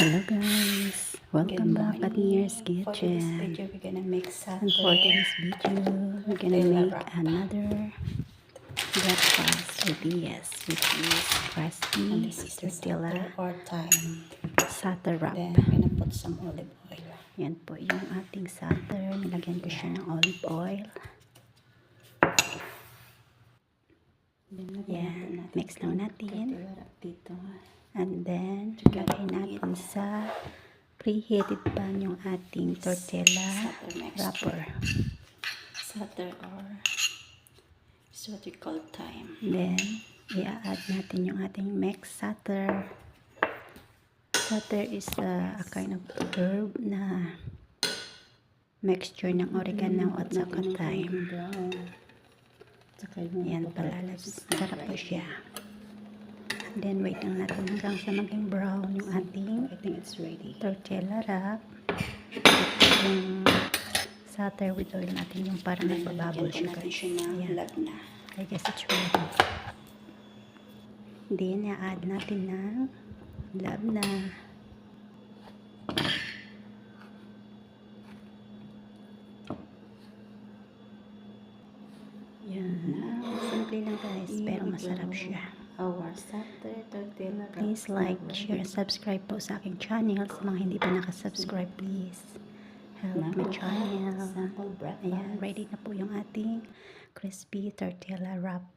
Hello guys, welcome back at Near's Kitchen. For today's video, we're gonna make And for today's video, we're gonna make another breakfast tortillas, which is crispy tortilla or time. satay wrap. Then I'm gonna put some olive oil. Yan po yung ating satay. Nilagyan ko siya ng olive oil. Yan, mix lang natin. And then, lagay natin sa preheated pan yung ating tortilla wrapper. Satay or is what we call time. Then, i-add natin yung ating mixed satay. Satay is a kind of herb na mixture ng oregano at saka thyme. Yan pala, sarap po siya. Then, wait lang natin hanggang sa maging brown yung ating I think it's ready. tortilla wrap. Yung satay with oil natin, yung parang nagbababol siya guys. Ayan. Na. I guess it's ready. Then, i-add natin ng labna. Yan. Simple lang guys, pero masarap siya. Our satay tortilla. Please like, share, subscribe po sa aking channel. Sa mga hindi pa nakasubscribe, please help my channel. Sample breakfast. Ayan, ready na po yung ating crispy tortilla wrap.